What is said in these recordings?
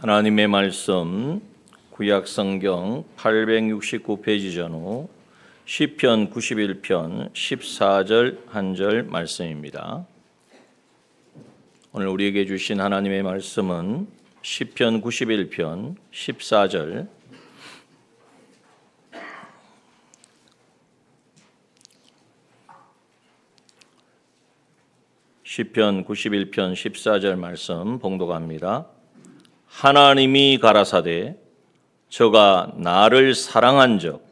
하나님의 말씀 구약성경 869페이지 전후 시편 91편 14절 한 절 말씀입니다. 오늘 우리에게 주신 하나님의 말씀은 시편 91편 14절 시편 91편 14절 말씀 봉독합니다. 하나님이 가라사대 저가 나를 사랑한즉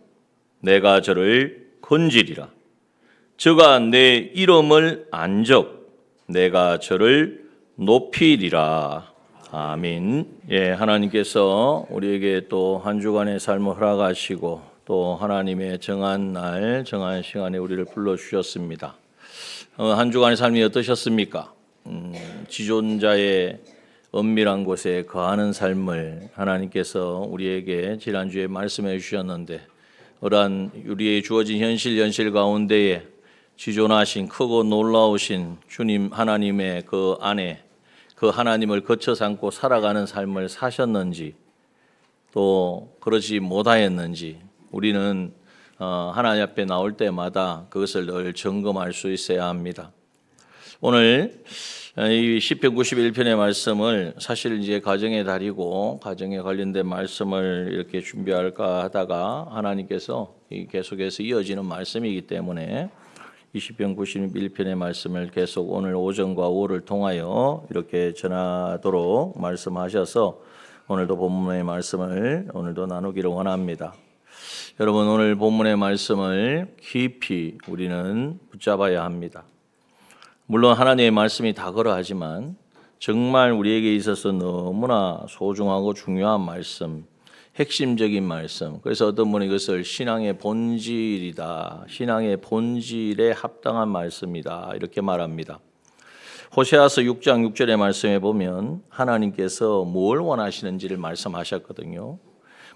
내가 저를 건지리라. 저가 내 이름을 안즉 내가 저를 높이리라. 아멘. 예, 하나님께서 우리에게 또 한 주간의 삶을 허락하시고 또 하나님의 정한 날, 정한 시간에 우리를 불러주셨습니다. 한 주간의 삶이 어떠셨습니까? 지존자의 은밀한 곳에 거하는 삶을 하나님께서 우리에게 지난주에 말씀해 주셨는데 어떠한 우리의 주어진 현실 가운데에 지존하신 크고 놀라우신 주님 하나님의 그 안에 그 하나님을 거쳐 삼고 살아가는 삶을 사셨는지 또 그러지 못하였는지 우리는 하나님 앞에 나올 때마다 그것을 늘 점검할 수 있어야 합니다. 오늘 이 시편 91편의 말씀을 사실 이제 가정의 달이고 가정에 관련된 말씀을 이렇게 준비할까 하다가 하나님께서 계속해서 이어지는 말씀이기 때문에 이 시편 91편의 말씀을 계속 오늘 오전과 오후를 통하여 이렇게 전하도록 말씀하셔서 오늘도 본문의 말씀을 오늘도 나누기를 원합니다. 여러분, 오늘 본문의 말씀을 깊이 우리는 붙잡아야 합니다. 물론 하나님의 말씀이 다 그러하지만 정말 우리에게 있어서 너무나 소중하고 중요한 말씀, 핵심적인 말씀. 그래서 어떤 분이 이것을 신앙의 본질이다, 신앙의 본질에 합당한 말씀이다 이렇게 말합니다. 호세아서 6장 6절의 말씀에 보면 하나님께서 뭘 원하시는지를 말씀하셨거든요.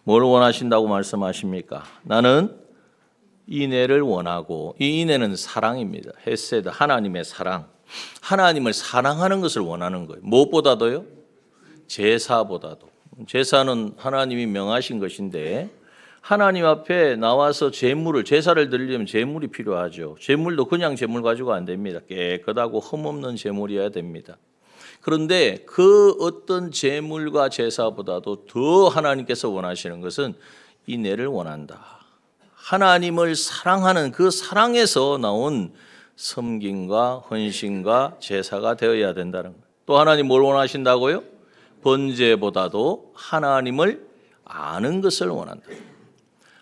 뭘 원하신다고 말씀하십니까? 나는 인애를 원하고, 이 인애는 사랑입니다. 헤세드, 하나님의 사랑. 하나님을 사랑하는 것을 원하는 거예요. 무엇보다도요? 제사보다도. 제사는 하나님이 명하신 것인데 하나님 앞에 나와서 제사를 드리려면 제물이 필요하죠. 제물도 그냥 제물 가지고 안 됩니다. 깨끗하고 흠없는 제물이어야 됩니다. 그런데 그 어떤 제물과 제사보다도 더 하나님께서 원하시는 것은 인애를 원한다. 하나님을 사랑하는 그 사랑에서 나온 섬김과 헌신과 제사가 되어야 된다는 거예요. 또 하나님 뭘 원하신다고요? 번제보다도 하나님을 아는 것을 원한다.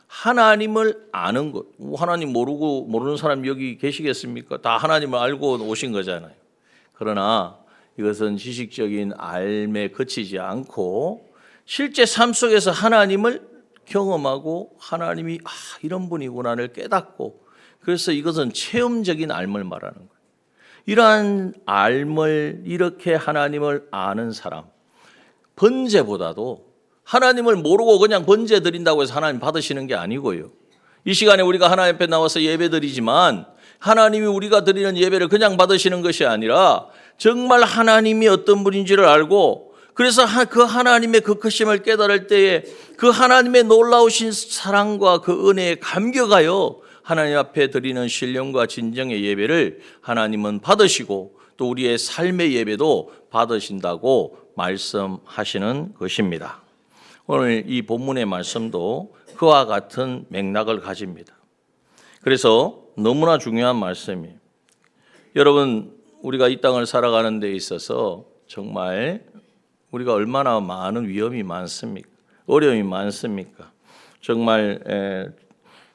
하나님을 아는 것. 하나님 모르는 사람 여기 계시겠습니까? 다 하나님을 알고 오신 거잖아요. 그러나 이것은 지식적인 알에 그치지 않고 실제 삶 속에서 하나님을 경험하고 하나님이 이런 분이구나를 깨닫고 그래서 이것은 체험적인 알을 말하는 거예요. 이러한 알을 이렇게 하나님을 아는 사람, 번제보다도 하나님을 모르고 그냥 번제 드린다고 해서 하나님 받으시는 게 아니고요. 이 시간에 우리가 하나님 앞에 나와서 예배 드리지만 하나님이 우리가 드리는 예배를 그냥 받으시는 것이 아니라 정말 하나님이 어떤 분인지를 알고 그래서 그 하나님의 그 크심을 깨달을 때에 그 하나님의 놀라우신 사랑과 그 은혜에 감격하여 하나님 앞에 드리는 신령과 진정의 예배를 하나님은 받으시고 또 우리의 삶의 예배도 받으신다고 말씀하시는 것입니다. 오늘 이 본문의 말씀도 그와 같은 맥락을 가집니다. 그래서 너무나 중요한 말씀이에요. 여러분, 우리가 이 땅을 살아가는 데 있어서 정말 우리가 얼마나 많은 위험이 많습니까? 어려움이 많습니까? 정말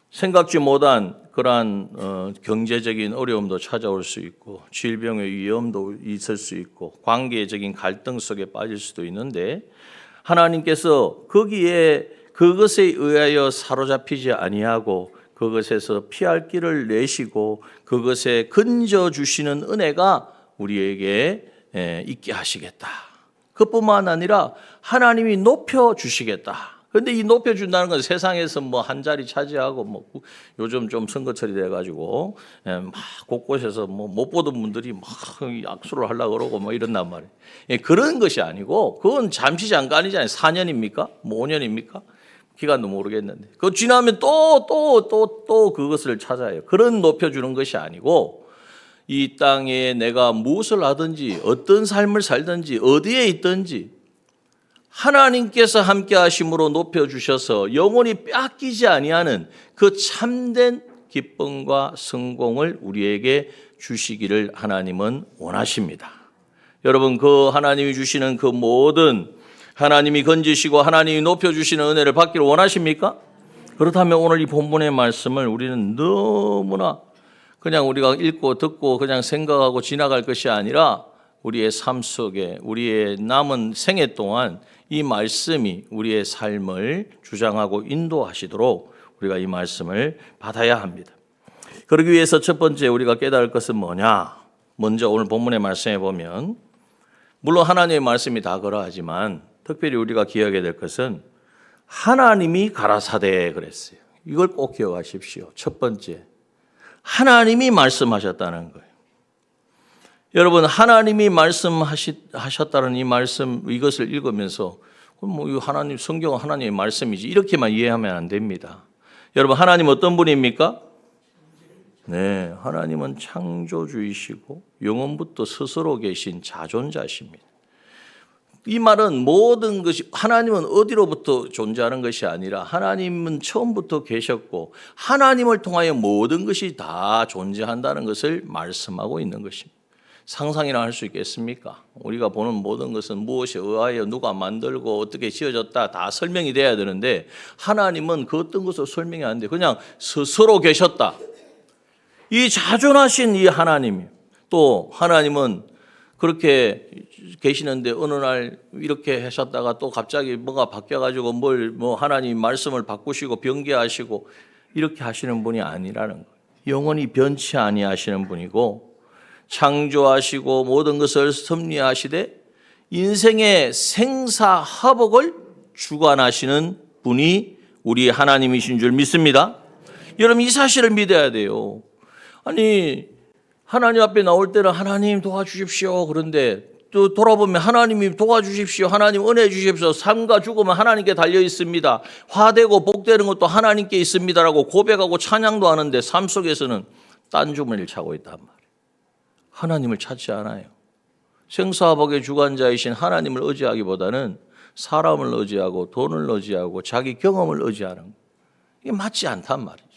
생각지 못한 그러한 경제적인 어려움도 찾아올 수 있고 질병의 위험도 있을 수 있고 관계적인 갈등 속에 빠질 수도 있는데 하나님께서 거기에 그것에 의하여 사로잡히지 아니하고 그것에서 피할 길을 내시고 그것에 건져주시는 은혜가 우리에게 있게 하시겠다. 그뿐만 아니라 하나님이 높여주시겠다. 근데 이 높여준다는 건 세상에서 뭐 한 자리 차지하고 뭐 요즘 좀 선거철이 돼가지고 막 곳곳에서 뭐 못 보던 분들이 막 악수를 하려고 그러고 뭐 이런단 말이에요. 그런 것이 아니고 그건 잠시 잠깐이잖아요. 4년입니까? 뭐 5년입니까? 기간도 모르겠는데 그거 지나면 또 그것을 찾아요. 그런 높여주는 것이 아니고 이 땅에 내가 무엇을 하든지 어떤 삶을 살든지 어디에 있든지 하나님께서 함께 하심으로 높여주셔서 영원히 뺏기지 아니하는 그 참된 기쁨과 성공을 우리에게 주시기를 하나님은 원하십니다. 여러분, 그 하나님이 주시는 그 모든 하나님이 건지시고 하나님이 높여주시는 은혜를 받기를 원하십니까? 그렇다면 오늘 이 본문의 말씀을 우리는 너무나 그냥 우리가 읽고 듣고 그냥 생각하고 지나갈 것이 아니라 우리의 삶 속에 우리의 남은 생애 동안 이 말씀이 우리의 삶을 주장하고 인도하시도록 우리가 이 말씀을 받아야 합니다. 그러기 위해서 첫 번째 우리가 깨달을 것은 뭐냐? 먼저 오늘 본문의 말씀에 보면 물론 하나님의 말씀이 다 그러하지만 특별히 우리가 기억해야 될 것은 하나님이 가라사대 그랬어요. 이걸 꼭 기억하십시오. 첫 번째, 하나님이 말씀하셨다는 거예요. 여러분, 하나님이 말씀하셨다는 이 말씀, 이것을 읽으면서 뭐 하나님 성경은 하나님의 말씀이지 이렇게만 이해하면 안 됩니다. 여러분, 하나님 어떤 분입니까? 네, 하나님은 창조주이시고 영원부터 스스로 계신 자존자십니다. 이 말은 모든 것이 하나님은 어디로부터 존재하는 것이 아니라 하나님은 처음부터 계셨고 하나님을 통하여 모든 것이 다 존재한다는 것을 말씀하고 있는 것입니다. 상상이나 할 수 있겠습니까? 우리가 보는 모든 것은 무엇에 의하여 누가 만들고 어떻게 지어졌다 다 설명이 돼야 되는데 하나님은 그 어떤 것을 설명이 안 돼. 그냥 스스로 계셨다. 이 자존하신 이 하나님, 또 하나님은 그렇게 계시는데 어느 날 이렇게 하셨다가 또 갑자기 뭐가 바뀌어가지고 뭐 하나님 말씀을 바꾸시고 변개하시고 이렇게 하시는 분이 아니라는 거예요. 영원히 변치 아니하시는 분이고 창조하시고 모든 것을 섭리하시되 인생의 생사화복을 주관하시는 분이 우리 하나님이신 줄 믿습니다. 여러분, 이 사실을 믿어야 돼요. 아니, 하나님 앞에 나올 때는 하나님 도와주십시오. 그런데 또 돌아보면 하나님이 도와주십시오. 하나님 은혜 주십시오. 삶과 죽음은 하나님께 달려 있습니다. 화되고 복되는 것도 하나님께 있습니다라고 고백하고 찬양도 하는데 삶 속에서는 딴 주머니를 차고 있단 말이에요. 하나님을 찾지 않아요. 생사화복의 주관자이신 하나님을 의지하기보다는 사람을 의지하고 돈을 의지하고 자기 경험을 의지하는 거예요. 이게 맞지 않단 말이죠.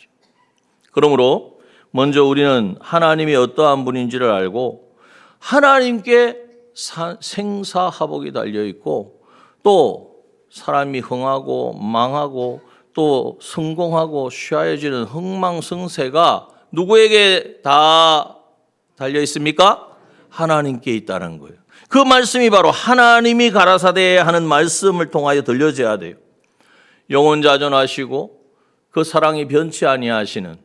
그러므로 먼저 우리는 하나님이 어떠한 분인지를 알고 하나님께 생사화복이 달려있고 또 사람이 흥하고 망하고 또 성공하고 쉬워지는 흥망성쇠가 누구에게 다 달려 있습니까? 하나님께 있다는 거예요. 그 말씀이 바로 하나님이 가라사대 하는 말씀을 통하여 들려져야 돼요. 영원자존하시고 그 사랑이 변치 아니하시는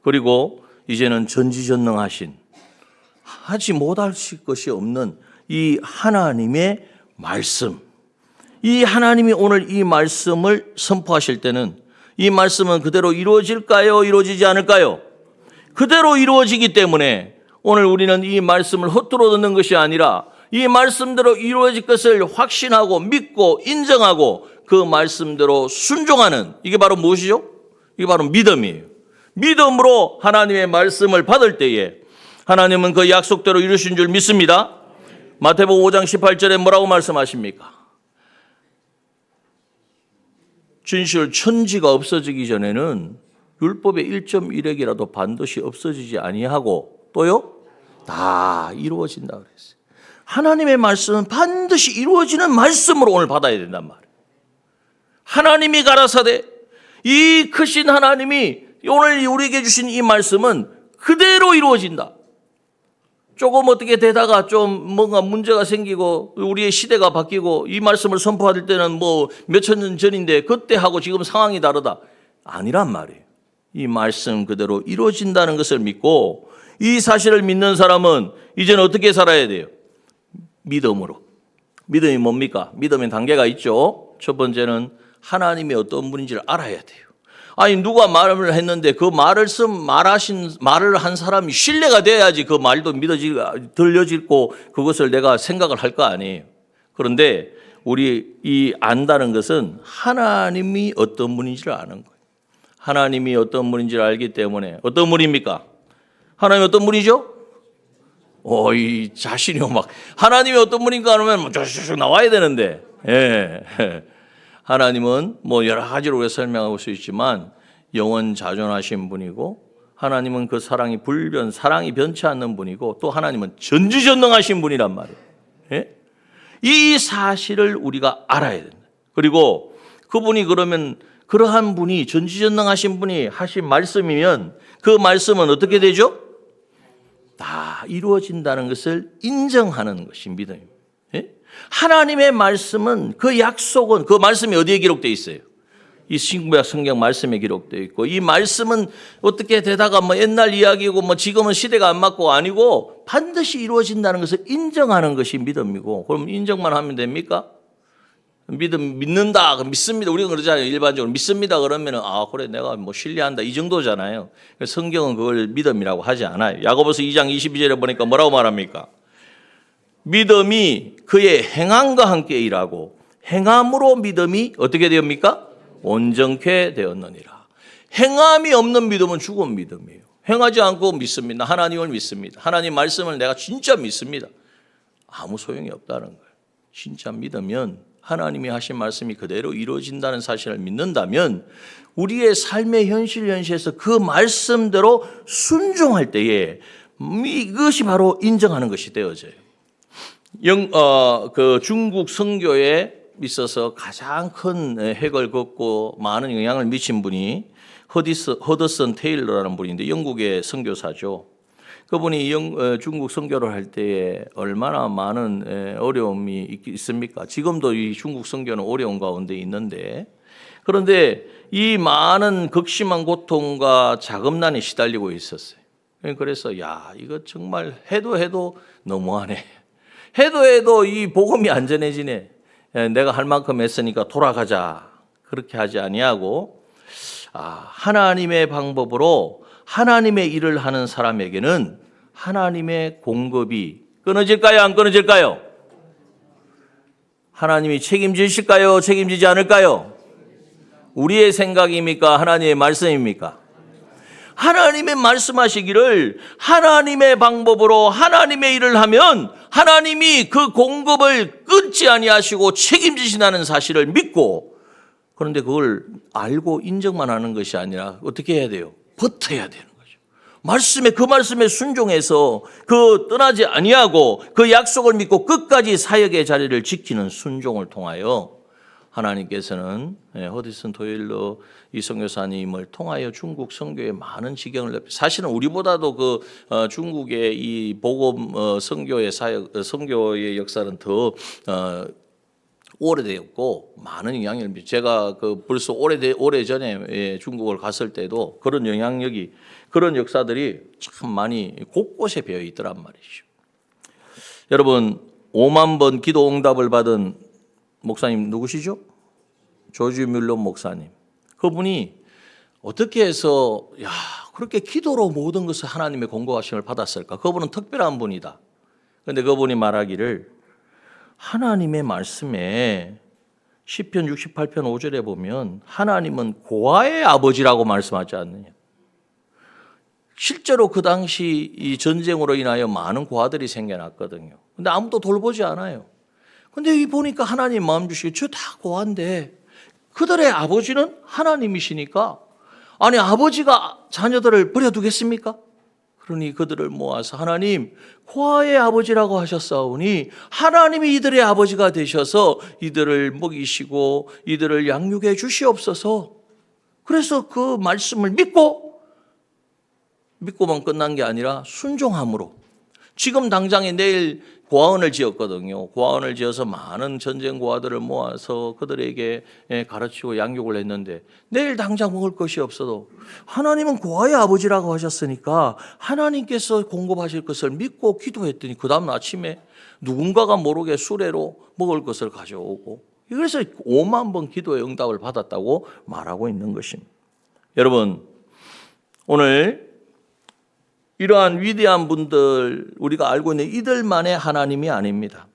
그리고 이제는 전지전능하신 하지 못하실 것이 없는 이 하나님의 말씀. 이 하나님이 오늘 이 말씀을 선포하실 때는 이 말씀은 그대로 이루어질까요? 이루어지지 않을까요? 그대로 이루어지기 때문에 오늘 우리는 이 말씀을 헛되이 듣는 것이 아니라 이 말씀대로 이루어질 것을 확신하고 믿고 인정하고 그 말씀대로 순종하는 이게 바로 무엇이죠? 이게 바로 믿음이에요. 믿음으로 하나님의 말씀을 받을 때에 하나님은 그 약속대로 이루신 줄 믿습니다. 마태복음 5장 18절에 뭐라고 말씀하십니까? 진실 천지가 없어지기 전에는 율법의 1.1핵이라도 반드시 없어지지 아니하고 또요? 다 이루어진다 그랬어요. 하나님의 말씀은 반드시 이루어지는 말씀으로 오늘 받아야 된단 말이에요. 하나님이 가라사대 이 크신 하나님이 오늘 우리에게 주신 이 말씀은 그대로 이루어진다. 조금 어떻게 되다가 좀 뭔가 문제가 생기고 우리의 시대가 바뀌고 이 말씀을 선포할 때는 뭐 몇천 년 전인데 그때하고 지금 상황이 다르다. 아니란 말이에요. 이 말씀 그대로 이루어진다는 것을 믿고 이 사실을 믿는 사람은 이제는 어떻게 살아야 돼요? 믿음으로. 믿음이 뭡니까? 믿음의 단계가 있죠. 첫 번째는 하나님이 어떤 분인지를 알아야 돼요. 아니 누가 말을 했는데 그 말을 말을 한 사람이 신뢰가 돼야지 그 말도 들려지고 그것을 내가 생각을 할 거 아니에요. 그런데 우리 이 안다는 것은 하나님이 어떤 분인지를 아는 거예요. 하나님이 어떤 분인지를 알기 때문에 어떤 분입니까? 하나님이 어떤 분이죠? 이 자신이 막 하나님이 어떤 분인가 하면 쭉 나와야 되는데, 예. 하나님은 뭐 여러 가지로 우리가 설명할 수 있지만 영원 자존하신 분이고, 하나님은 그 사랑이 변치 않는 분이고, 또 하나님은 전지전능하신 분이란 말이에요. 예? 이 사실을 우리가 알아야 된다. 그리고 그분이 그러면 그러한 분이 전지전능하신 분이 하신 말씀이면 그 말씀은 어떻게 되죠? 다 이루어진다는 것을 인정하는 것이 믿음입니다. 예? 하나님의 말씀은 그 약속은 그 말씀이 어디에 기록되어 있어요? 이 신구약 성경 말씀에 기록되어 있고, 이 말씀은 어떻게 되다가 뭐 옛날 이야기고 뭐 지금은 시대가 안 맞고 아니고 반드시 이루어진다는 것을 인정하는 것이 믿음이고, 그럼 인정만 하면 됩니까? 믿는다, 믿습니다. 우리가 그러잖아요. 일반적으로 믿습니다 그러면은 그래 내가 뭐 신뢰한다 이 정도잖아요. 성경은 그걸 믿음이라고 하지 않아요. 야고보서 2장 22절에 보니까 뭐라고 말합니까? 믿음이 그의 행함과 함께 일하고 행함으로 믿음이 어떻게 되옵니까? 온전케 되었느니라. 행함이 없는 믿음은 죽은 믿음이에요. 행하지 않고 믿습니다. 하나님을 믿습니다. 하나님 말씀을 내가 진짜 믿습니다. 아무 소용이 없다는 거예요. 진짜 믿으면 하나님이 하신 말씀이 그대로 이루어진다는 사실을 믿는다면 우리의 삶의 현실에서 그 말씀대로 순종할 때에 이것이 바로 인정하는 것이 되어져요. 그 중국 선교에 있어서 가장 큰 핵을 걷고 많은 영향을 미친 분이 허드슨 테일러라는 분인데 영국의 선교사죠. 그분이 중국 선교를 할 때에 얼마나 많은 어려움이 있습니까? 지금도 이 중국 선교는 어려운 가운데 있는데, 그런데 이 많은 극심한 고통과 자금난에 시달리고 있었어요. 그래서 이거 정말 해도 너무하네. 해도 이 복음이 안 전해지네. 내가 할 만큼 했으니까 돌아가자. 그렇게 하지 아니하고 하나님의 방법으로 하나님의 일을 하는 사람에게는 하나님의 공급이 끊어질까요? 안 끊어질까요? 하나님이 책임지실까요? 책임지지 않을까요? 우리의 생각입니까? 하나님의 말씀입니까? 하나님의 말씀하시기를 하나님의 방법으로 하나님의 일을 하면 하나님이 그 공급을 끊지 아니하시고 책임지신다는 사실을 믿고, 그런데 그걸 알고 인정만 하는 것이 아니라 어떻게 해야 돼요? 버텨야 되는 거죠. 그 말씀에 순종해서 떠나지 아니하고 그 약속을 믿고 끝까지 사역의 자리를 지키는 순종을 통하여 하나님께서는 허드슨 테일러 이 선교사님을 통하여 중국 선교에 많은 지경을 사실은 우리보다도 중국의 이 복음 선교의 선교의 역사는 더 오래되었고 많은 영향을 미쳤어요. 제가 벌써 오래전에 중국을 갔을 때도 그런 영향력이, 그런 역사들이 참 많이 곳곳에 배어 있더란 말이죠. 여러분, 5만 번 기도 응답을 받은 목사님 누구시죠? 조지 뮬러 목사님. 그분이 어떻게 해서 그렇게 기도로 모든 것을 하나님의 공급하심을 받았을까? 그분은 특별한 분이다. 그런데 그분이 말하기를 하나님의 말씀에 시편 68편 5절에 보면 하나님은 고아의 아버지라고 말씀하지 않느냐. 실제로 그 당시 이 전쟁으로 인하여 많은 고아들이 생겨났거든요. 근데 아무도 돌보지 않아요. 근데 여기 보니까 하나님 마음 주시고 저 다 고아인데 그들의 아버지는 하나님이시니까, 아니 아버지가 자녀들을 버려두겠습니까? 그러니 그들을 모아서 하나님 고아의 아버지라고 하셨사오니 하나님이 이들의 아버지가 되셔서 이들을 먹이시고 이들을 양육해 주시옵소서. 그래서 그 말씀을 믿고만 끝난 게 아니라 순종함으로, 지금 당장에 내일 고아원을 지었거든요. 고아원을 지어서 많은 전쟁 고아들을 모아서 그들에게 가르치고 양육을 했는데 내일 당장 먹을 것이 없어도 하나님은 고아의 아버지라고 하셨으니까 하나님께서 공급하실 것을 믿고 기도했더니 그 다음 아침에 누군가가 모르게 수레로 먹을 것을 가져오고 그래서 5만 번 기도의 응답을 받았다고 말하고 있는 것입니다. 여러분, 오늘 이러한 위대한 분들, 우리가 알고 있는 이들만의 하나님이 아닙니다.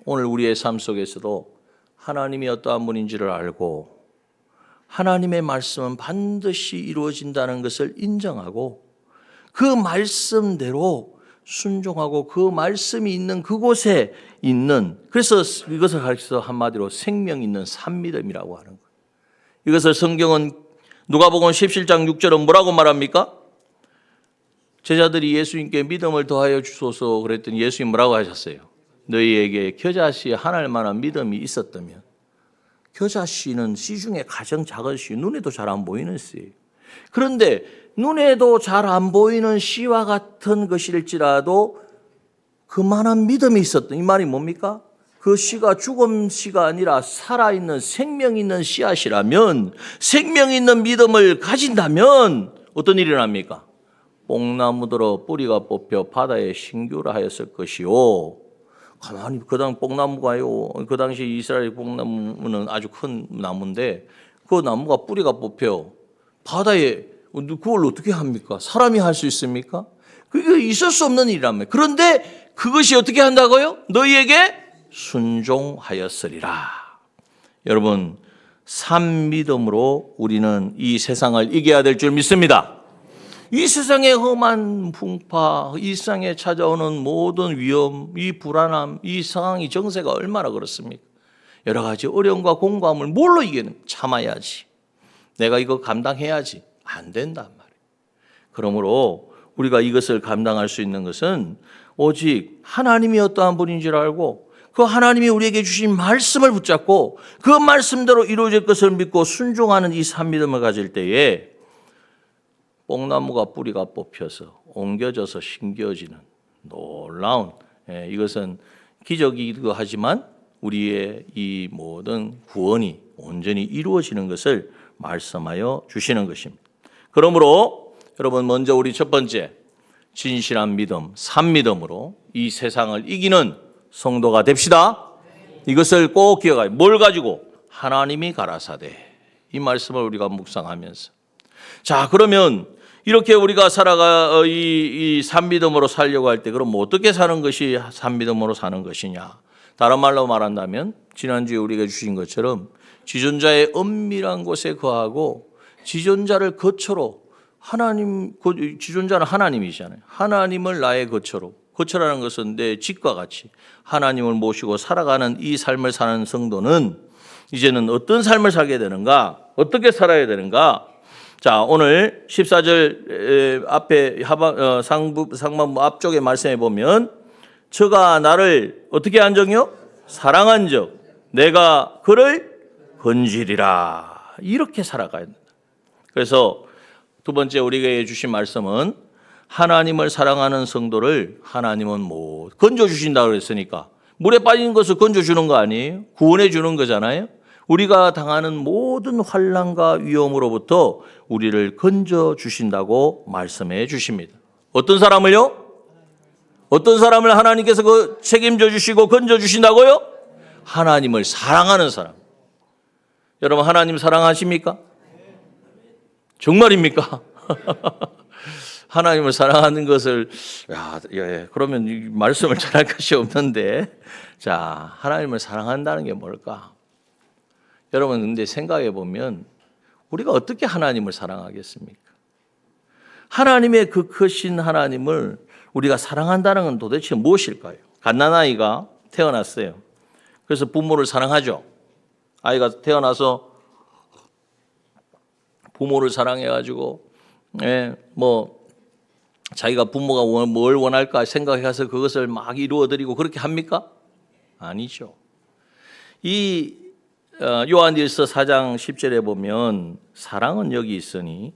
오늘 우리의 삶 속에서도 하나님이 어떠한 분인지를 알고 하나님의 말씀은 반드시 이루어진다는 것을 인정하고 그 말씀대로 순종하고 그 말씀이 있는 그곳에 있는, 그래서 이것을 가르쳐서 한마디로 생명 있는 산믿음이라고 하는 거예요. 이것을 성경은 누가복음 17장 6절은 뭐라고 말합니까? 제자들이 예수님께 믿음을 더하여 주소서 그랬더니 예수님 뭐라고 하셨어요? 너희에게 겨자씨 하나일 만한 믿음이 있었다면. 겨자씨는 씨 중에 가장 작은 씨, 눈에도 잘 안 보이는 씨예요. 그런데 눈에도 잘 안 보이는 씨와 같은 것일지라도 그만한 믿음이 있었던, 이 말이 뭡니까? 그 씨가 죽은 씨가 아니라 살아있는 생명 있는 씨앗이라면, 생명 있는 믿음을 가진다면 어떤 일이 일어납니까? 뽕나무들어 뿌리가 뽑혀 바다에 신규를 하였을 것이요. 가만히 그 뽕나무가요. 그 당시 이스라엘 뽕나무는 아주 큰 나무인데 그 나무가 뿌리가 뽑혀 바다에, 그걸 어떻게 합니까? 사람이 할 수 있습니까? 그게 있을 수 없는 일이라며. 그런데 그것이 어떻게 한다고요? 너희에게 순종하였으리라. 여러분, 산 믿음으로 우리는 이 세상을 이겨야 될 줄 믿습니다. 이 세상의 험한 풍파, 이 세상에 찾아오는 모든 위험, 이 불안함, 이 상황이 정세가 얼마나 그렇습니까? 여러 가지 어려움과 공고함을 뭘로 이기는? 참아야지. 내가 이거 감당해야지. 안 된단 말이에요. 그러므로 우리가 이것을 감당할 수 있는 것은 오직 하나님이 어떠한 분인지를 알고 그 하나님이 우리에게 주신 말씀을 붙잡고 그 말씀대로 이루어질 것을 믿고 순종하는 이 산믿음을 가질 때에 뽕나무가 뿌리가 뽑혀서 옮겨져서 심겨지는 놀라운, 이것은 기적이기도 하지만 우리의 이 모든 구원이 온전히 이루어지는 것을 말씀하여 주시는 것입니다. 그러므로 여러분, 먼저 우리 첫 번째 진실한 믿음, 산믿음으로 이 세상을 이기는 성도가 됩시다. 이것을 꼭 기억하여, 뭘 가지고? 하나님이 가라사대. 이 말씀을 우리가 묵상하면서, 자, 그러면 이렇게 우리가 이 산믿음으로 살려고 할 때 그럼 어떻게 사는 것이 산믿음으로 사는 것이냐? 다른 말로 말한다면 지난주에 우리가 주신 것처럼 지존자의 은밀한 곳에 거하고 지존자를 거처로, 지존자는 하나님이잖아요. 하나님을 나의 거처로, 거처라는 것은 내 집과 같이 하나님을 모시고 살아가는 이 삶을 사는 성도는 이제는 어떤 삶을 살게 되는가? 어떻게 살아야 되는가? 자, 오늘 14절 앞에 상반부 앞쪽에 말씀해 보면 저가 나를 어떻게 한정요? 사랑한 적 내가 그를 건지리라. 이렇게 살아가야 된다. 그래서 두 번째 우리에게 주신 말씀은 하나님을 사랑하는 성도를 하나님은 뭐 건져주신다고 그랬으니까 물에 빠진 것을 건져주는 거 아니에요? 구원해 주는 거잖아요. 우리가 당하는 모든 환난과 위험으로부터 우리를 건져주신다고 말씀해 주십니다. 어떤 사람을요? 어떤 사람을 하나님께서 책임져 주시고 건져주신다고요? 하나님을 사랑하는 사람. 여러분, 하나님 사랑하십니까? 정말입니까? 하나님을 사랑하는 것을, 그러면 이 말씀을 전할 것이 없는데, 자, 하나님을 사랑한다는 게 뭘까? 여러분, 근데 생각해 보면 우리가 어떻게 하나님을 사랑하겠습니까? 하나님의 그 크신 하나님을 우리가 사랑한다는 건 도대체 무엇일까요? 갓난아이가 태어났어요. 그래서 부모를 사랑하죠. 아이가 태어나서 부모를 사랑해가지고, 자기가 부모가 뭘 원할까 생각해서 그것을 막 이루어드리고 그렇게 합니까? 아니죠. 이 요한일서 4장 10절에 보면 사랑은 여기 있으니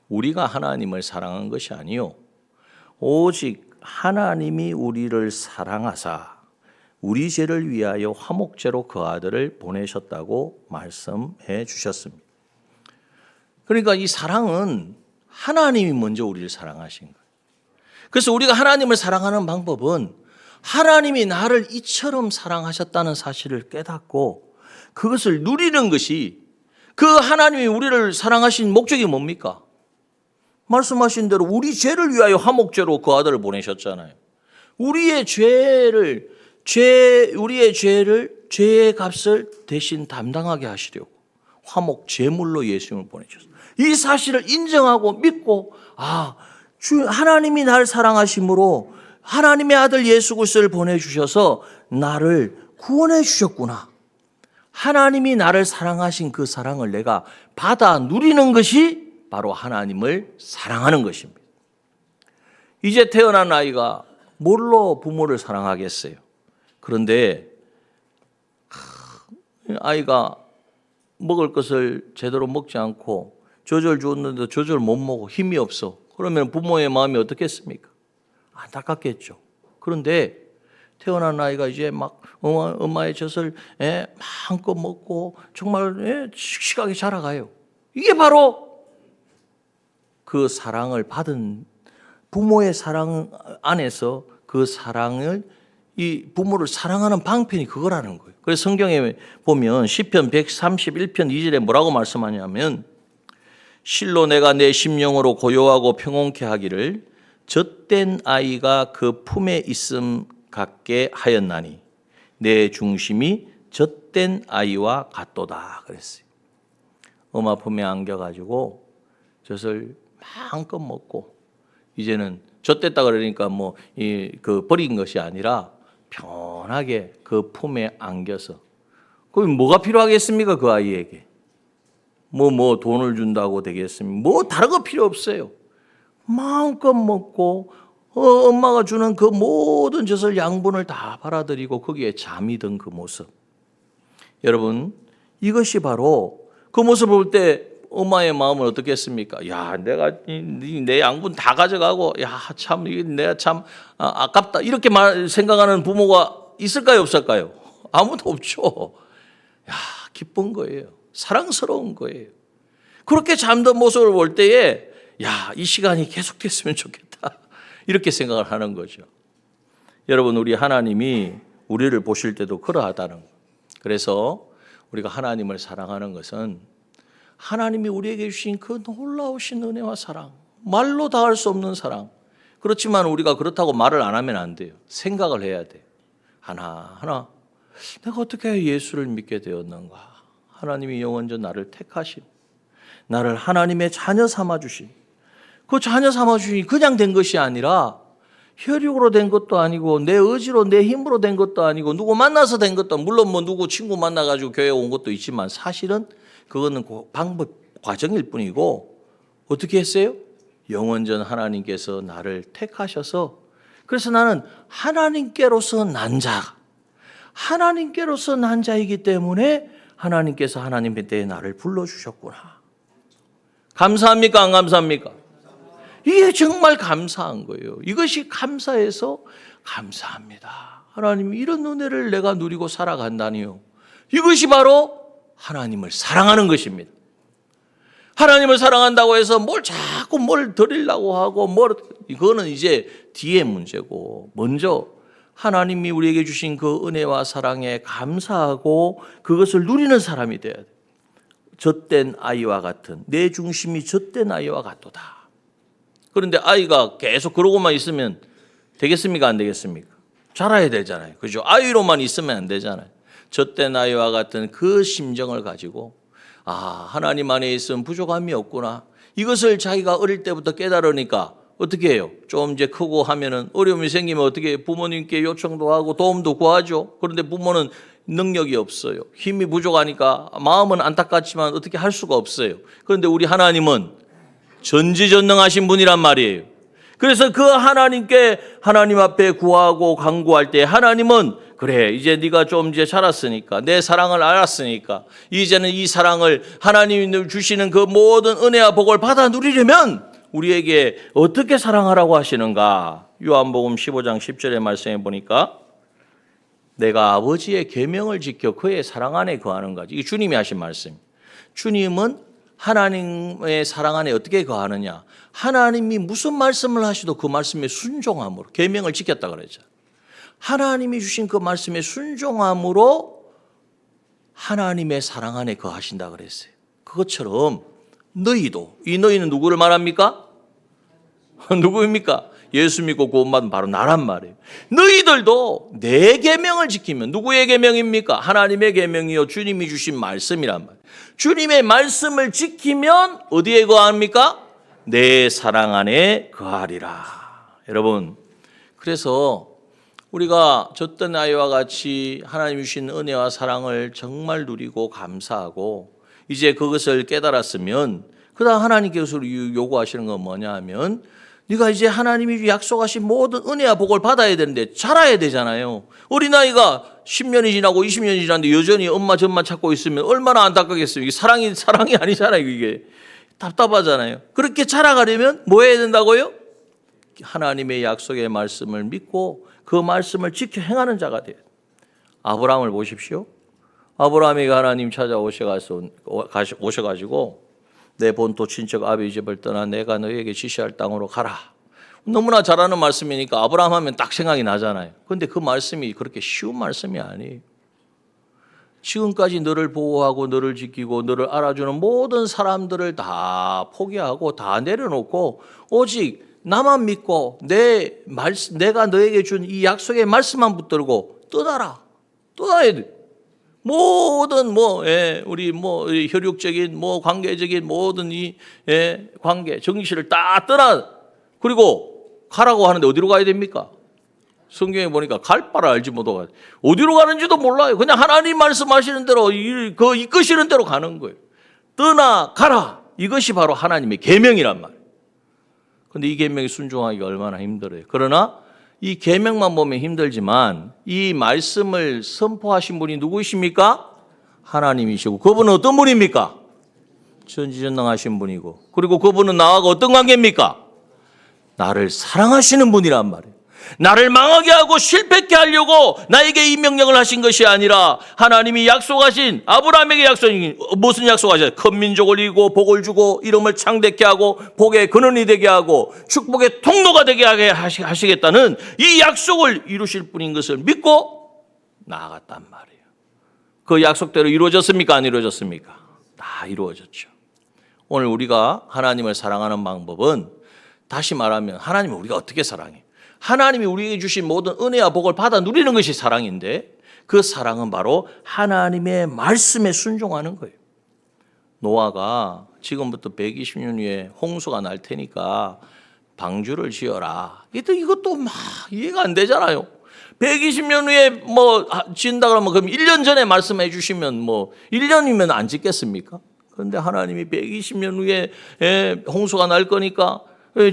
우리가 하나님을 사랑한 것이 아니요 오직 하나님이 우리를 사랑하사 우리 죄를 위하여 화목제로 그 아들을 보내셨다고 말씀해 주셨습니다. 그러니까 이 사랑은 하나님이 먼저 우리를 사랑하신 거예요. 그래서 우리가 하나님을 사랑하는 방법은 하나님이 나를 이처럼 사랑하셨다는 사실을 깨닫고 그것을 누리는 것이 그 하나님이 우리를 사랑하신 목적이 뭡니까? 말씀하신 대로 우리 죄를 위하여 화목제로 그 아들을 보내셨잖아요. 우리의 죄의 값을 대신 담당하게 하시려고 화목 제물로 예수님을 보내셨어요. 이 사실을 인정하고 믿고 하나님이 나를 사랑하심으로 하나님의 아들 예수 그리스도를 보내주셔서 나를 구원해 주셨구나. 하나님이 나를 사랑하신 그 사랑을 내가 받아 누리는 것이 바로 하나님을 사랑하는 것입니다. 이제 태어난 아이가 뭘로 부모를 사랑하겠어요? 그런데 아이가 먹을 것을 제대로 먹지 않고 젖을 주었는데 젖을 못 먹고 힘이 없어. 그러면 부모의 마음이 어떻겠습니까? 안타깝겠죠. 그런데 태어난 아이가 이제 막 엄마의 젖을 마음껏 먹고 정말 씩씩하게 자라가요. 이게 바로 그 사랑을 받은 부모의 사랑 안에서 그 사랑을 이 부모를 사랑하는 방편이 그거라는 거예요. 그래서 성경에 보면 시편 131편 2절에 뭐라고 말씀하냐면 실로 내가 내 심령으로 고요하고 평온케 하기를 젖된 아이가 그 품에 있음 같게 하였나니 내 중심이 젖된 아이와 같도다 그랬어요. 엄마 품에 안겨가지고 젖을 마음껏 먹고 이제는 젖됐다 그러니까 그 버린 것이 아니라 편하게 그 품에 안겨서 그럼 뭐가 필요하겠습니까? 그 아이에게 돈을 준다고 되겠습니까? 다른 거 필요 없어요. 마음껏 먹고 엄마가 주는 그 모든 젖을 양분을 다 받아들이고 거기에 잠이 든 그 모습. 여러분 이것이 바로 그 모습을 볼 때 엄마의 마음은 어떻겠습니까? 야, 내가 내 양분 다 가져가고 참 내가 참 아깝다 이렇게 생각하는 부모가 있을까요, 없을까요? 아무도 없죠. 기쁜 거예요. 사랑스러운 거예요. 그렇게 잠든 모습을 볼 때에 이 시간이 계속됐으면 좋겠다. 이렇게 생각을 하는 거죠. 여러분 우리 하나님이 우리를 보실 때도 그러하다는 거예요. 그래서 우리가 하나님을 사랑하는 것은 하나님이 우리에게 주신 그 놀라우신 은혜와 사랑, 말로 다 할 수 없는 사랑. 그렇지만 우리가 그렇다고 말을 안 하면 안 돼요. 생각을 해야 돼요. 하나하나 내가 어떻게 예수를 믿게 되었는가. 하나님이 영원전 나를 택하신, 나를 하나님의 자녀 삼아주신, 그 자녀 삼아주신 그냥 된 것이 아니라 혈육으로 된 것도 아니고 내 의지로 내 힘으로 된 것도 아니고 누구 만나서 된 것도 물론 누구 친구 만나가지고 교회 온 것도 있지만 사실은 그거는 방법 과정일 뿐이고 어떻게 했어요? 영원전 하나님께서 나를 택하셔서 그래서 나는 하나님께로서 난 자, 하나님께로서 난 자이기 때문에 하나님께서 하나님의 때에 나를 불러주셨구나. 감사합니까? 안 감사합니까? 이게 정말 감사한 거예요. 이것이 감사해서 감사합니다. 하나님 이런 은혜를 내가 누리고 살아간다니요. 이것이 바로 하나님을 사랑하는 것입니다. 하나님을 사랑한다고 해서 자꾸 드리려고 하고 이거는 이제 뒤의 문제고 먼저 하나님이 우리에게 주신 그 은혜와 사랑에 감사하고 그것을 누리는 사람이 돼야 돼. 젖된 아이와 같은 내 중심이 젖된 아이와 같도다. 그런데 아이가 계속 그러고만 있으면 되겠습니까? 안 되겠습니까? 자라야 되잖아요. 그죠? 아이로만 있으면 안 되잖아요. 젖된 아이와 같은 그 심정을 가지고 하나님 안에 있으면 부족함이 없구나. 이것을 자기가 어릴 때부터 깨달으니까 어떻게 해요? 좀 이제 크고 하면은 어려움이 생기면 어떻게 부모님께 요청도 하고 도움도 구하죠. 그런데 부모는 능력이 없어요. 힘이 부족하니까 마음은 안타깝지만 어떻게 할 수가 없어요. 그런데 우리 하나님은 전지전능하신 분이란 말이에요. 그래서 그 하나님 앞에 구하고 간구할 때 하나님은 그래 이제 네가 좀 이제 자랐으니까 내 사랑을 알았으니까 이제는 이 사랑을 하나님이 주시는 그 모든 은혜와 복을 받아 누리려면 우리에게 어떻게 사랑하라고 하시는가? 요한복음 15장 10절의 말씀에 보니까 내가 아버지의 계명을 지켜 그의 사랑 안에 거하는 거지. 이게 주님이 하신 말씀. 주님은 하나님의 사랑 안에 어떻게 거하느냐? 하나님이 무슨 말씀을 하시도 그 말씀에 순종함으로 계명을 지켰다 그랬죠. 하나님이 주신 그 말씀에 순종함으로 하나님의 사랑 안에 거하신다 그랬어요. 그것처럼 너희도, 이 너희는 누구를 말합니까? 누구입니까? 예수 믿고 구원받은 바로 나란 말이에요. 너희들도 내 계명을 지키면, 누구의 계명입니까? 하나님의 계명이요 주님이 주신 말씀이란 말이에요. 주님의 말씀을 지키면 어디에 거합니까? 내 사랑 안에 거하리라. 여러분, 그래서 우리가 젖던 아이와 같이 하나님 주신 은혜와 사랑을 정말 누리고 감사하고 이제 그것을 깨달았으면 그다음 하나님께서 요구하시는 건 뭐냐 하면 네가 이제 하나님이 약속하신 모든 은혜와 복을 받아야 되는데 자라야 되잖아요. 어린아이가 10년이 지나고 20년이 지났는데 여전히 엄마 젖만 찾고 있으면 얼마나 안타깝겠어요. 이게 사랑이 아니잖아요. 이게 답답하잖아요. 그렇게 자라가려면 뭐 해야 된다고요? 하나님의 약속의 말씀을 믿고 그 말씀을 지켜 행하는 자가 돼요. 아브라함을 보십시오. 아브라함이 하나님 오셔가지고 내 본토 친척 아비 집을 떠나 내가 너에게 지시할 땅으로 가라. 너무나 잘하는 말씀이니까 아브라함 하면 딱 생각이 나잖아요. 그런데 그 말씀이 그렇게 쉬운 말씀이 아니에요. 지금까지 너를 보호하고 너를 지키고 너를 알아주는 모든 사람들을 다 포기하고 다 내려놓고 오직 나만 믿고 내가 너에게 준 이 약속의 말씀만 붙들고 떠나야 돼. 모든 우리 혈육적인 관계적인 모든 이 관계 정신을 다 떠나 그리고 가라고 하는데 어디로 가야 됩니까? 성경에 보니까 갈 바를 알지 못하고 어디로 가는지도 몰라요. 그냥 하나님 말씀하시는 대로 이끄시는 대로 가는 거예요. 떠나가라. 이것이 바로 하나님의 계명이란 말이에요. 그런데 이 계명에 순종하기가 얼마나 힘들어요. 그러나 이 계명만 보면 힘들지만 이 말씀을 선포하신 분이 누구이십니까? 하나님이시고 그분은 어떤 분입니까? 전지전능하신 분이고 그리고 그분은 나하고 어떤 관계입니까? 나를 사랑하시는 분이란 말이에요. 나를 망하게 하고 실패케 하려고 나에게 이 명령을 하신 것이 아니라 하나님이 약속하신 아브라함에게 무슨 약속하셨어요? 큰 민족을 이루고 복을 주고 이름을 창대케 하고 복의 근원이 되게 하고 축복의 통로가 되게 하시겠다는 이 약속을 이루실 분인 것을 믿고 나아갔단 말이에요. 그 약속대로 이루어졌습니까? 안 이루어졌습니까? 다 이루어졌죠. 오늘 우리가 하나님을 사랑하는 방법은 다시 말하면 하나님을 우리가 어떻게 사랑해요? 하나님이 우리에게 주신 모든 은혜와 복을 받아 누리는 것이 사랑인데 그 사랑은 바로 하나님의 말씀에 순종하는 거예요. 노아가 지금부터 120년 후에 홍수가 날 테니까 방주를 지어라. 이것도 막 이해가 안 되잖아요. 120년 후에 지은다 그러면 그럼 1년 전에 말씀해 주시면 1년이면 안 짓겠습니까? 그런데 하나님이 120년 후에 홍수가 날 거니까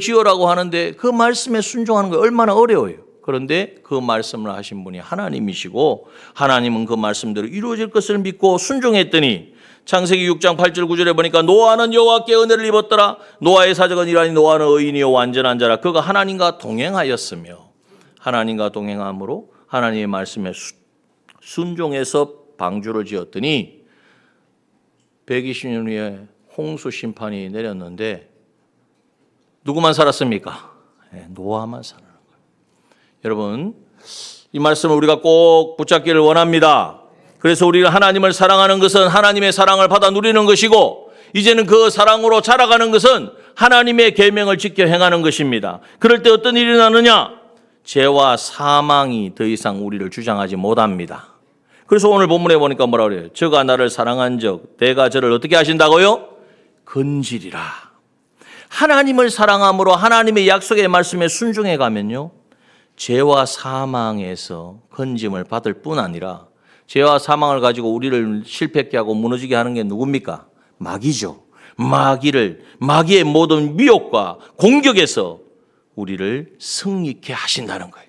지어라고 하는데 그 말씀에 순종하는 게 얼마나 어려워요. 그런데 그 말씀을 하신 분이 하나님이시고 하나님은 그 말씀대로 이루어질 것을 믿고 순종했더니 창세기 6장 8절 9절에 보니까 노아는 여호와께 은혜를 입었더라. 노아의 사적은 이라니 노아는 의인이요 완전한 자라. 그가 하나님과 동행하였으며 하나님과 동행함으로 하나님의 말씀에 순종해서 방주를 지었더니 120년 후에 홍수 심판이 내렸는데 누구만 살았습니까? 노아만 살아난 거예요. 여러분, 이 말씀을 우리가 꼭 붙잡기를 원합니다. 그래서 우리가 하나님을 사랑하는 것은 하나님의 사랑을 받아 누리는 것이고 이제는 그 사랑으로 자라가는 것은 하나님의 계명을 지켜 행하는 것입니다. 그럴 때 어떤 일이 나느냐? 죄와 사망이 더 이상 우리를 주장하지 못합니다. 그래서 오늘 본문에 보니까 뭐라 그래요? 저가 나를 사랑한 적 내가 저를 어떻게 하신다고요? 건지리라. 하나님을 사랑함으로 하나님의 약속의 말씀에 순종해 가면요. 죄와 사망에서 건짐을 받을 뿐 아니라 죄와 사망을 가지고 우리를 실패하게 하고 무너지게 하는 게 누굽니까? 마귀죠. 마귀의 모든 미혹과 공격에서 우리를 승리케 하신다는 거예요.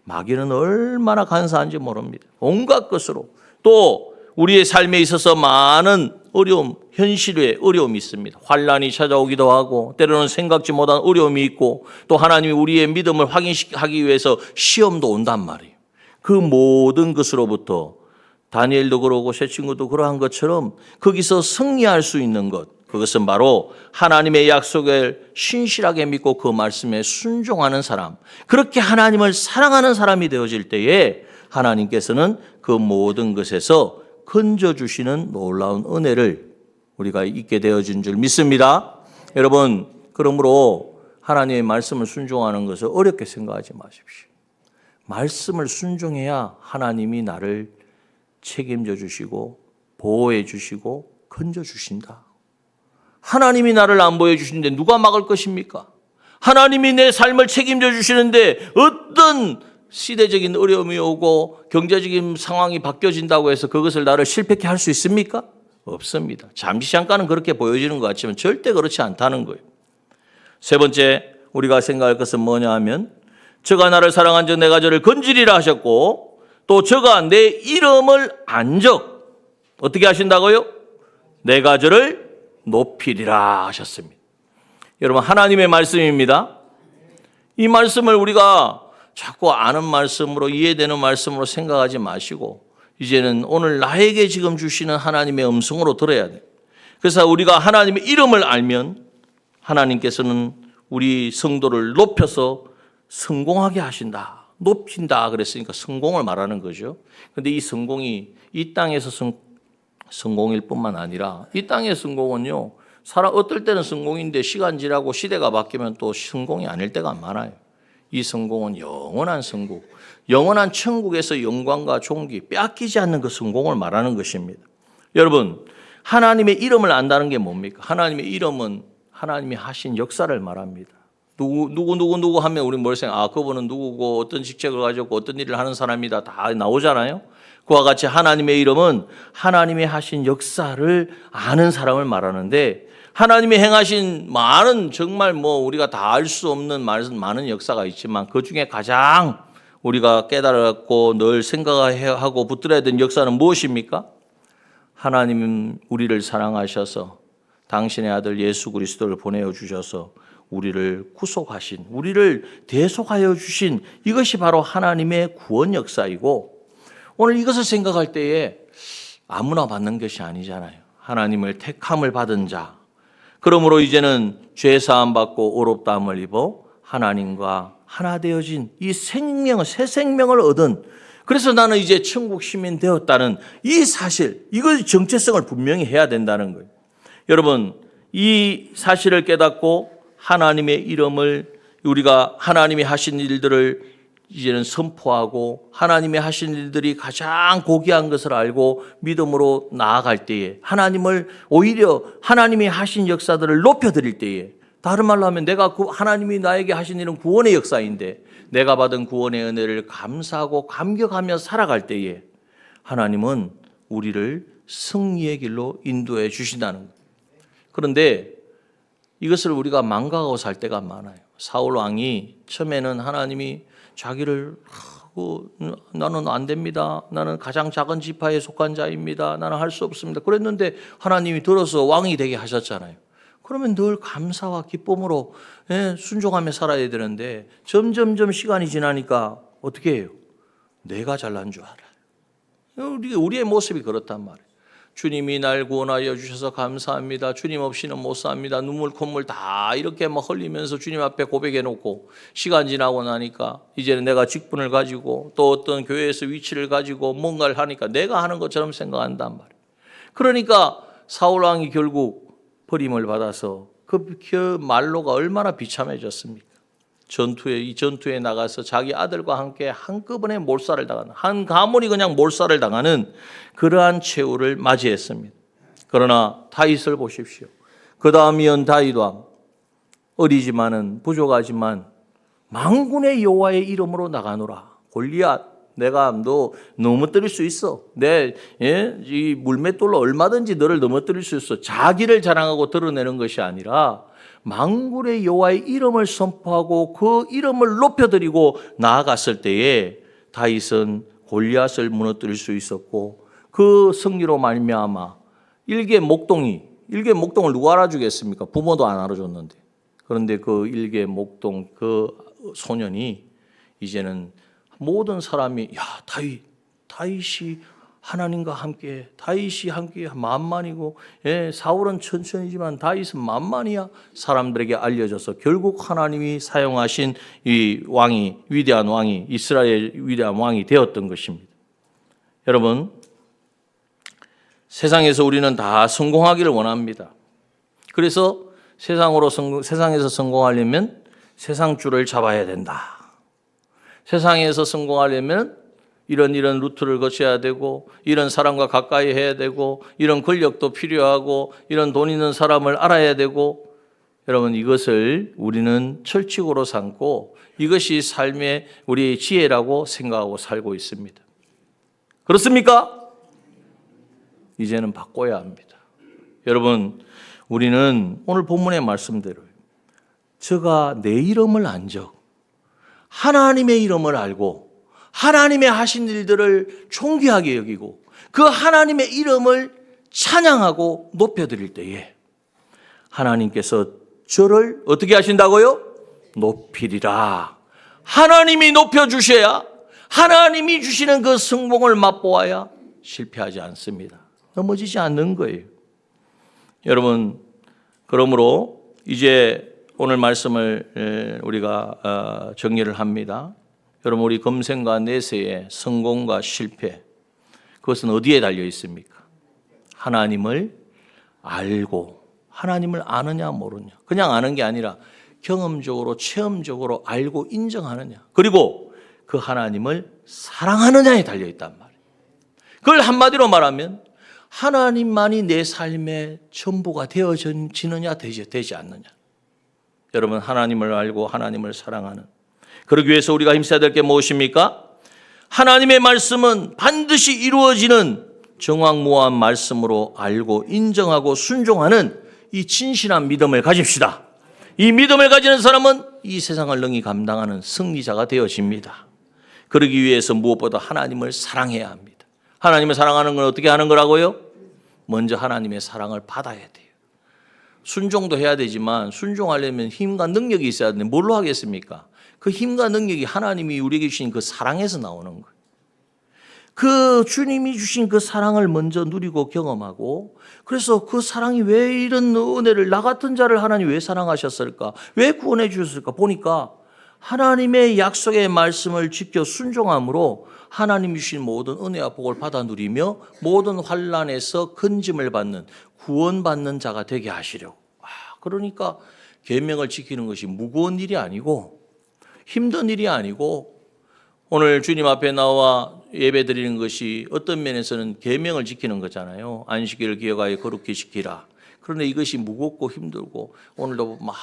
마귀는 얼마나 간사한지 모릅니다. 온갖 것으로 또 우리의 삶에 있어서 많은 어려움, 현실에 어려움이 있습니다. 환난이 찾아오기도 하고 때로는 생각지 못한 어려움이 있고 또 하나님이 우리의 믿음을 확인하기 위해서 시험도 온단 말이에요. 그 모든 것으로부터 다니엘도 그러고 새 친구도 그러한 것처럼 거기서 승리할 수 있는 것, 그것은 바로 하나님의 약속을 신실하게 믿고 그 말씀에 순종하는 사람, 그렇게 하나님을 사랑하는 사람이 되어질 때에 하나님께서는 그 모든 것에서 건져주시는 놀라운 은혜를 우리가 있게 되어진 줄 믿습니다. 여러분, 그러므로 하나님의 말씀을 순종하는 것을 어렵게 생각하지 마십시오. 말씀을 순종해야 하나님이 나를 책임져 주시고 보호해 주시고 건져 주신다. 하나님이 나를 안 보여주시는데 누가 막을 것입니까? 하나님이 내 삶을 책임져 주시는데 어떤 시대적인 어려움이 오고 경제적인 상황이 바뀌어진다고 해서 그것을 나를 실패케 할 수 있습니까? 없습니다. 잠시 잠깐은 그렇게 보여지는 것 같지만 절대 그렇지 않다는 거예요. 세 번째 우리가 생각할 것은 뭐냐 하면 저가 나를 사랑한 적 내가 저를 건지리라 하셨고 또 저가 내 이름을 안 적 어떻게 하신다고요? 내가 저를 높이리라 하셨습니다. 여러분, 하나님의 말씀입니다. 이 말씀을 우리가 자꾸 아는 말씀으로 이해되는 말씀으로 생각하지 마시고 이제는 오늘 나에게 지금 주시는 하나님의 음성으로 들어야 돼요. 그래서 우리가 하나님의 이름을 알면 하나님께서는 우리 성도를 높여서 성공하게 하신다. 높인다 그랬으니까 성공을 말하는 거죠. 그런데 이 성공이 이 땅에서 성공일 뿐만 아니라 이 땅의 성공은요. 어떨 때는 성공인데 시간 지나고 시대가 바뀌면 또 성공이 아닐 때가 많아요. 이 성공은 영원한 성공, 영원한 천국에서 영광과 존귀, 빼앗기지 않는 그 성공을 말하는 것입니다. 여러분, 하나님의 이름을 안다는 게 뭡니까? 하나님의 이름은 하나님이 하신 역사를 말합니다. 누구 하면 우리 뭘 생각? 그분은 누구고 어떤 직책을 가지고 어떤 일을 하는 사람이다 다 나오잖아요. 그와 같이 하나님의 이름은 하나님이 하신 역사를 아는 사람을 말하는데 하나님이 행하신 많은 정말 우리가 다 알 수 없는 많은 역사가 있지만 그 중에 가장 우리가 깨달았고 늘 생각하고 붙들어야 되는 역사는 무엇입니까? 하나님은 우리를 사랑하셔서 당신의 아들 예수 그리스도를 보내어 주셔서 우리를 구속하신, 우리를 대속하여 주신 이것이 바로 하나님의 구원 역사이고 오늘 이것을 생각할 때에 아무나 받는 것이 아니잖아요. 하나님을 택함을 받은 자. 그러므로 이제는 죄 사함 받고 의롭다함을 입어 하나님과 하나 되어진 이 생명을 새 생명을 얻은 그래서 나는 이제 천국 시민 되었다는 이 사실 이걸 정체성을 분명히 해야 된다는 거예요. 여러분 이 사실을 깨닫고 하나님의 이름을 우리가 하나님이 하신 일들을 이제는 선포하고 하나님이 하신 일들이 가장 고귀한 것을 알고 믿음으로 나아갈 때에 하나님을 오히려 하나님이 하신 역사들을 높여드릴 때에 다른 말로 하면 내가 하나님이 나에게 하신 일은 구원의 역사인데 내가 받은 구원의 은혜를 감사하고 감격하며 살아갈 때에 하나님은 우리를 승리의 길로 인도해 주신다는 거예요. 그런데 이것을 우리가 망각하고 살 때가 많아요. 사울 왕이 처음에는 하나님이 자기를 나는 안 됩니다. 나는 가장 작은 지파에 속한 자입니다. 나는 할 수 없습니다. 그랬는데 하나님이 들어서 왕이 되게 하셨잖아요. 그러면 늘 감사와 기쁨으로 순종하며 살아야 되는데 점점점 시간이 지나니까 어떻게 해요? 내가 잘난 줄 알아요. 우리의 모습이 그렇단 말이에요. 주님이 날 구원하여 주셔서 감사합니다. 주님 없이는 못 삽니다. 눈물 콧물 다 이렇게 흘리면서 주님 앞에 고백해 놓고 시간 지나고 나니까 이제는 내가 직분을 가지고 또 어떤 교회에서 위치를 가지고 뭔가를 하니까 내가 하는 것처럼 생각한단 말이에요. 그러니까 사울 왕이 결국 버림을 받아서 그 말로가 얼마나 비참해졌습니까? 이 전투에 나가서 자기 아들과 함께 한꺼번에 몰살을 당하는 한 가문이 그냥 몰살을 당하는 그러한 최후를 맞이했습니다. 그러나 다윗을 보십시오. 그 다음이은 다윗 왕 어리지만은 부족하지만 만군의 여호와의 이름으로 나가노라. 골리앗 내가 너 넘어뜨릴 수 있어. 이 물맷돌로 얼마든지 너를 넘어뜨릴 수 있어. 자기를 자랑하고 드러내는 것이 아니라 만군의 여호와의 이름을 선포하고 그 이름을 높여드리고 나아갔을 때에 다윗은 골리앗을 무너뜨릴 수 있었고 그 승리로 말미암아 일개 목동을 누가 알아주겠습니까? 부모도 안 알아줬는데. 그런데 그 일개 목동 그 소년이 이제는 모든 사람이 다윗이 하나님과 함께 다윗이 함께 만만이고 사울은 천천히지만 다윗은 만만이야 사람들에게 알려져서 결국 하나님이 사용하신 이 왕이 위대한 왕이 이스라엘 위대한 왕이 되었던 것입니다. 여러분 세상에서 우리는 다 성공하기를 원합니다. 그래서 세상에서 성공하려면 세상 줄을 잡아야 된다. 세상에서 성공하려면 이런 루트를 거쳐야 되고, 이런 사람과 가까이 해야 되고, 이런 권력도 필요하고, 이런 돈 있는 사람을 알아야 되고, 여러분, 이것을 우리는 철칙으로 삼고 이것이 삶의 우리의 지혜라고 생각하고 살고 있습니다. 그렇습니까? 이제는 바꿔야 합니다. 여러분, 우리는 오늘 본문의 말씀대로 저가 내 이름을 안 적 하나님의 이름을 알고 하나님의 하신 일들을 존귀하게 여기고 그 하나님의 이름을 찬양하고 높여드릴 때에 하나님께서 저를 어떻게 하신다고요? 높이리라. 하나님이 높여주셔야 하나님이 주시는 그 성공을 맛보아야 실패하지 않습니다. 넘어지지 않는 거예요. 여러분, 그러므로 이제 오늘 말씀을 우리가 정리를 합니다. 여러분, 우리 검생과 내세의 성공과 실패, 그것은 어디에 달려 있습니까? 하나님을 알고, 하나님을 아느냐 모르냐, 그냥 아는 게 아니라 경험적으로 체험적으로 알고 인정하느냐, 그리고 그 하나님을 사랑하느냐에 달려 있단 말이에요. 그걸 한마디로 말하면 하나님만이 내 삶의 전부가 되어지느냐 되지 않느냐. 여러분, 하나님을 알고 하나님을 사랑하는, 그러기 위해서 우리가 힘써야 될 게 무엇입니까? 하나님의 말씀은 반드시 이루어지는 정확무한 말씀으로 알고 인정하고 순종하는 이 진실한 믿음을 가집시다. 이 믿음을 가지는 사람은 이 세상을 능히 감당하는 승리자가 되어집니다. 그러기 위해서 무엇보다 하나님을 사랑해야 합니다. 하나님을 사랑하는 건 어떻게 하는 거라고요? 먼저 하나님의 사랑을 받아야 돼요. 순종도 해야 되지만 순종하려면 힘과 능력이 있어야 되는데 뭘로 하겠습니까? 그 힘과 능력이 하나님이 우리에게 주신 그 사랑에서 나오는 거예요. 그 주님이 주신 그 사랑을 먼저 누리고 경험하고, 그래서 그 사랑이 왜 이런 은혜를, 나 같은 자를 하나님 왜 사랑하셨을까? 왜 구원해 주셨을까? 보니까 하나님의 약속의 말씀을 지켜 순종함으로 하나님이 주신 모든 은혜와 복을 받아 누리며 모든 환난에서 건짐을 받는, 구원받는 자가 되게 하시려고. 그러니까 계명을 지키는 것이 무거운 일이 아니고 힘든 일이 아니고, 오늘 주님 앞에 나와 예배 드리는 것이 어떤 면에서는 계명을 지키는 거잖아요. 안식일을 기억하여 거룩히 지키라. 그런데 이것이 무겁고 힘들고, 오늘도 막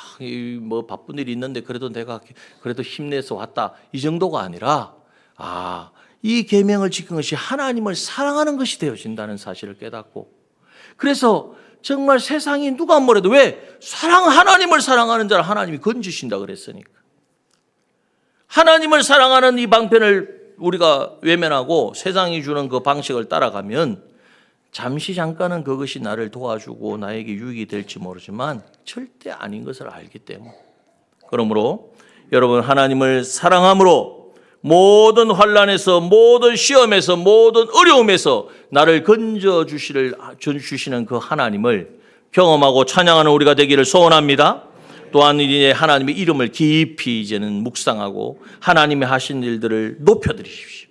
뭐 바쁜 일이 있는데 그래도 내가 그래도 힘내서 왔다, 이 정도가 아니라, 이 계명을 지키는 것이 하나님을 사랑하는 것이 되어진다는 사실을 깨닫고, 그래서 정말 세상이 누가 뭐래도, 왜? 하나님을 사랑하는 자를 하나님이 건지신다 그랬으니까. 하나님을 사랑하는 이 방편을 우리가 외면하고 세상이 주는 그 방식을 따라가면 잠시 잠깐은 그것이 나를 도와주고 나에게 유익이 될지 모르지만 절대 아닌 것을 알기 때문에, 그러므로 여러분, 하나님을 사랑함으로 모든 환난에서, 모든 시험에서, 모든 어려움에서 나를 건져 주시는 그 하나님을 경험하고 찬양하는 우리가 되기를 소원합니다. 또한 이제 하나님의 이름을 깊이 이제는 묵상하고 하나님이 하신 일들을 높여드리십시오.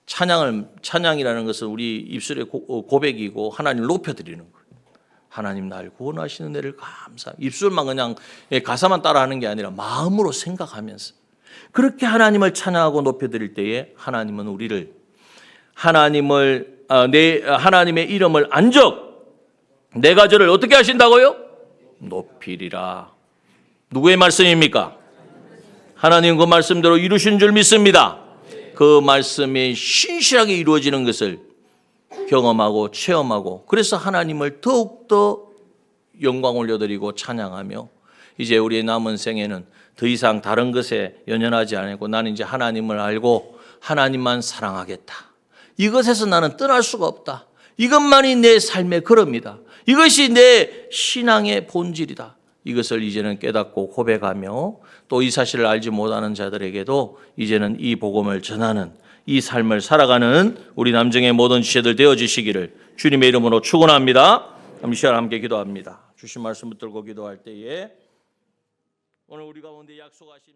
찬양이라는 것은 우리 입술의 고백이고 하나님을 높여드리는 거예요. 하나님 날 구원하시는 애를 감사합니다. 입술만 그냥 가사만 따라하는 게 아니라 마음으로 생각하면서 그렇게 하나님을 찬양하고 높여드릴 때에 하나님은 우리를 하나님의 이름을 안적 내가 저를 어떻게 하신다고요? 높이리라. 누구의 말씀입니까? 하나님 그 말씀대로 이루신 줄 믿습니다. 그 말씀이 신실하게 이루어지는 것을 경험하고 체험하고, 그래서 하나님을 더욱더 영광 올려드리고 찬양하며, 이제 우리의 남은 생에는 더 이상 다른 것에 연연하지 않고 나는 이제 하나님을 알고 하나님만 사랑하겠다. 이것에서 나는 떠날 수가 없다. 이것만이 내 삶의 걸음이다. 이것이 내 신앙의 본질이다. 이것을 이제는 깨닫고 고백하며 또 이 사실을 알지 못하는 자들에게도 이제는 이 복음을 전하는 이 삶을 살아가는 우리 남정의 모든 지체들 되어지시기를 주님의 이름으로 축원합니다. 이 시간 함께 기도합니다. 주신 말씀 붙들고 기도할 때에 오늘 우리 가운데 약속하신